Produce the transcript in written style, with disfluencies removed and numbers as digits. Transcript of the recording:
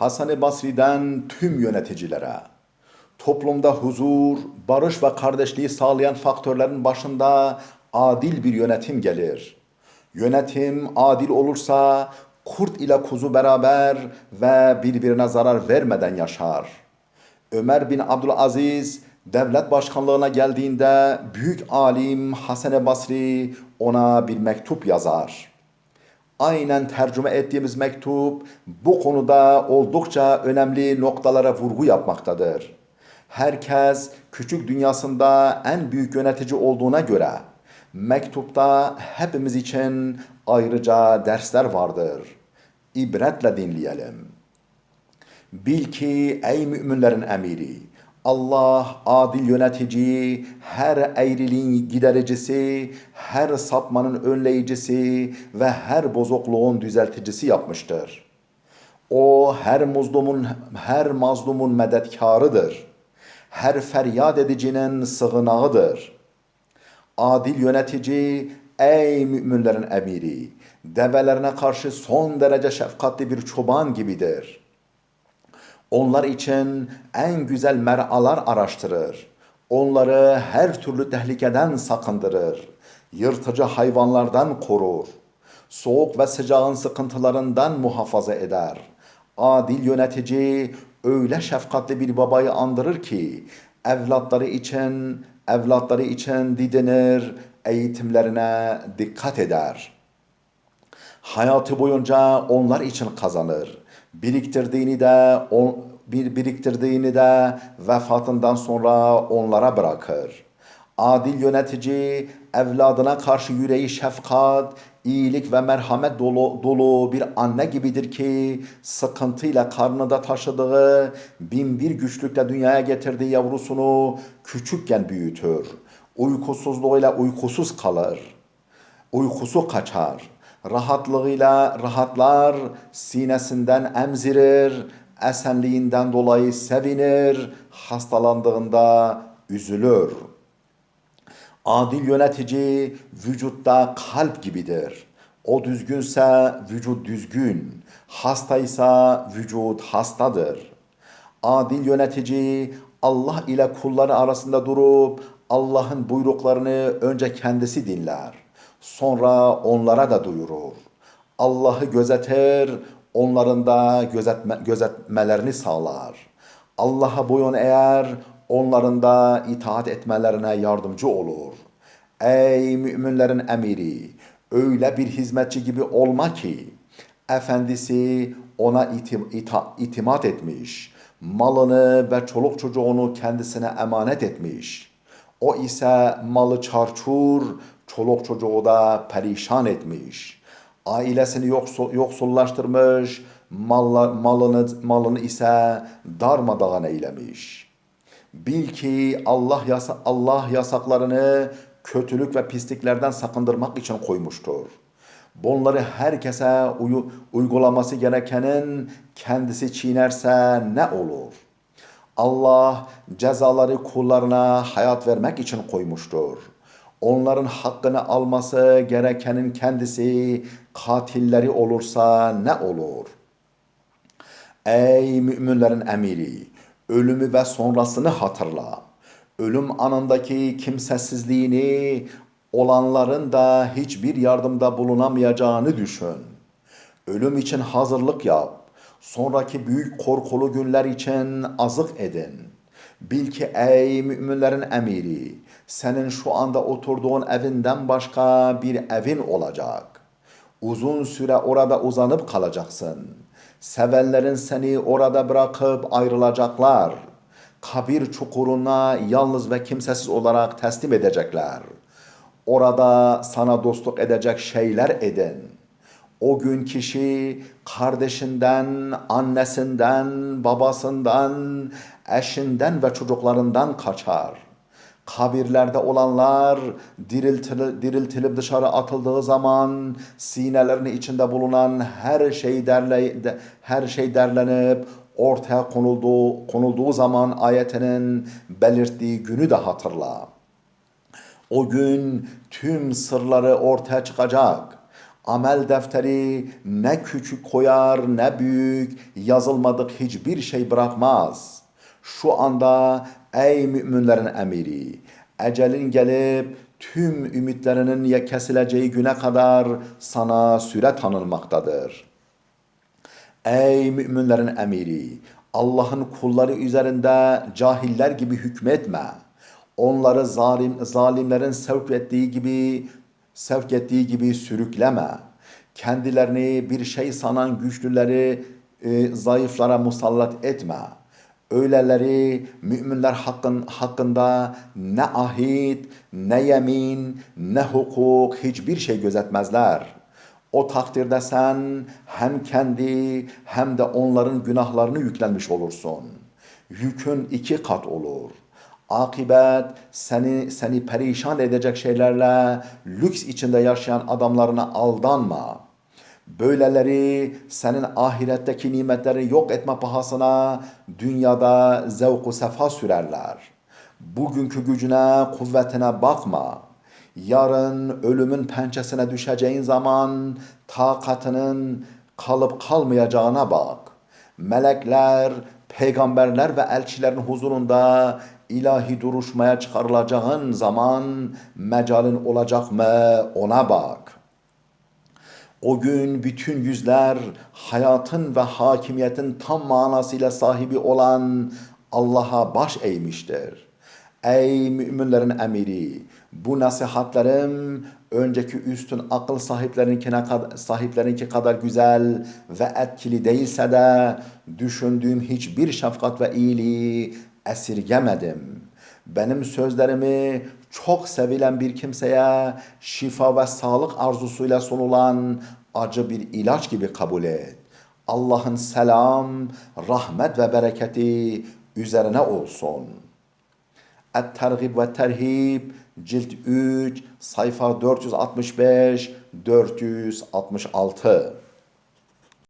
Hasan-ı Basri'den tüm yöneticilere, toplumda huzur, barış ve kardeşliği sağlayan faktörlerin başında adil bir yönetim gelir. Yönetim adil olursa kurt ile kuzu beraber ve birbirine zarar vermeden yaşar. Ömer bin Abdülaziz devlet başkanlığına geldiğinde büyük alim Hasan-ı Basri ona bir mektup yazar. Aynen tercüme ettiğimiz mektup bu konuda oldukça önemli noktalara vurgu yapmaktadır. Herkes küçük dünyasında en büyük yönetici olduğuna göre mektupta hepimiz için ayrıca dersler vardır. İbretle dinleyelim. Bil ki ey müminlerin emiri, Allah adil yönetici, her eğriliğin gidericisi, her sapmanın önleyicisi ve her bozukluğun düzelticisi yapmıştır. O her mazlumun medetkarıdır. Her feryat edicinin sığınağıdır. Adil yönetici, ey müminlerin emiri, develerine karşı son derece şefkatli bir çoban gibidir. Onlar için en güzel mer'alar araştırır. Onları her türlü tehlikeden sakındırır. Yırtıcı hayvanlardan korur. Soğuk ve sıcağın sıkıntılarından muhafaza eder. Adil yönetici öyle şefkatli bir babayı andırır ki evlatları için didinir, eğitimlerine dikkat eder. Hayatı boyunca onlar için kazanır. Biriktirdiğini de vefatından sonra onlara bırakır. Adil yönetici evladına karşı yüreği şefkat, iyilik ve merhamet dolu bir anne gibidir ki sıkıntıyla karnında taşıdığı binbir güçlükle dünyaya getirdiği yavrusunu küçükken büyütür. Uykusuzluğuyla uykusuz kalır. Uykusu kaçar. Rahatlığıyla rahatlar, sinesinden emzirir, esenliğinden dolayı sevinir, hastalandığında üzülür. Adil yönetici vücutta kalp gibidir. O düzgünse vücut düzgün, hastaysa vücut hastadır. Adil yönetici Allah ile kulları arasında durup Allah'ın buyruklarını önce kendisi dinler. Sonra onlara da duyurur. Allah'ı gözetir, onların da gözetmelerini sağlar. Allah'a boyun eğer, onların da itaat etmelerine yardımcı olur. Ey müminlerin emiri, öyle bir hizmetçi gibi olma ki, efendisi ona itimat etmiş, malını ve çoluk çocuğunu kendisine emanet etmiş. O ise malı çarçur, çoluk çocuğu da perişan etmiş. Ailesini yoksullaştırmış, malını ise darmadağın eylemiş. Bil ki Allah yasaklarını kötülük ve pisliklerden sakındırmak için koymuştur. Bunları herkese uygulaması gerekenin kendisi çiğnerse ne olur? Allah cezaları kullarına hayat vermek için koymuştur. Onların hakkını alması gerekenin kendisi katilleri olursa ne olur? Ey müminlerin emiri, ölümü ve sonrasını hatırla. Ölüm anındaki kimsesizliğini, olanların da hiçbir yardımda bulunamayacağını düşün. Ölüm için hazırlık yap. Sonraki büyük korkulu günler için azık edin. Bil ki ey müminlerin emiri, senin şu anda oturduğun evinden başka bir evin olacak. Uzun süre orada uzanıp kalacaksın. Sevenlerin seni orada bırakıp ayrılacaklar. Kabir çukuruna yalnız ve kimsesiz olarak teslim edecekler. Orada sana dostluk edecek şeyler edin. O gün kişi kardeşinden, annesinden, babasından, eşinden ve çocuklarından kaçar. Kabirlerde olanlar diriltilip dışarı atıldığı zaman sinelerinin içinde bulunan her şey derlenip ortaya konulduğu zaman ayetinin belirttiği günü de hatırla. O gün tüm sırları ortaya çıkacak. Amel defteri ne küçük koyar ne büyük, yazılmadık hiçbir şey bırakmaz. Şu anda ey müminlerin emiri, ecelin gelip tüm ümitlerinin kesileceği güne kadar sana süre tanınmaktadır. Ey müminlerin emiri, Allah'ın kulları üzerinde cahiller gibi hükmetme. Onları zalimlerin sevk ettiği gibi sürükleme. Kendilerini bir şey sanan güçlüleri zayıflara musallat etme. Öyleleri müminler hakkında ne ahit, ne yemin, ne hukuk hiçbir şey gözetmezler. O takdirde sen hem kendi hem de onların günahlarını yüklenmiş olursun. Yükün iki kat olur. Akibet seni perişan edecek şeylerle lüks içinde yaşayan adamlarına aldanma. Böyleleri senin ahiretteki nimetleri yok etme pahasına dünyada zevku sefa sürerler. Bugünkü gücüne, kuvvetine bakma. Yarın ölümün pençesine düşeceğin zaman takatının kalıp kalmayacağına bak. Melekler, peygamberler ve elçilerin huzurunda ilahi duruşmaya çıkarılacağın zaman mecalin olacak mı ona bak. O gün bütün yüzler hayatın ve hakimiyetin tam manasıyla sahibi olan Allah'a baş eğmiştir. Ey müminlerin emiri, bu nasihatlerim önceki üstün akıl sahiplerinki kadar güzel ve etkili değilse de düşündüğüm hiçbir şefkat ve iyiliği esirgemedim. Benim sözlerimi çok sevilen bir kimseye şifa ve sağlık arzusuyla sunulan acı bir ilaç gibi kabul et. Allah'ın selam, rahmet ve bereketi üzerine olsun. Et-Tergib ve Terhib cilt 3 sayfa 465-466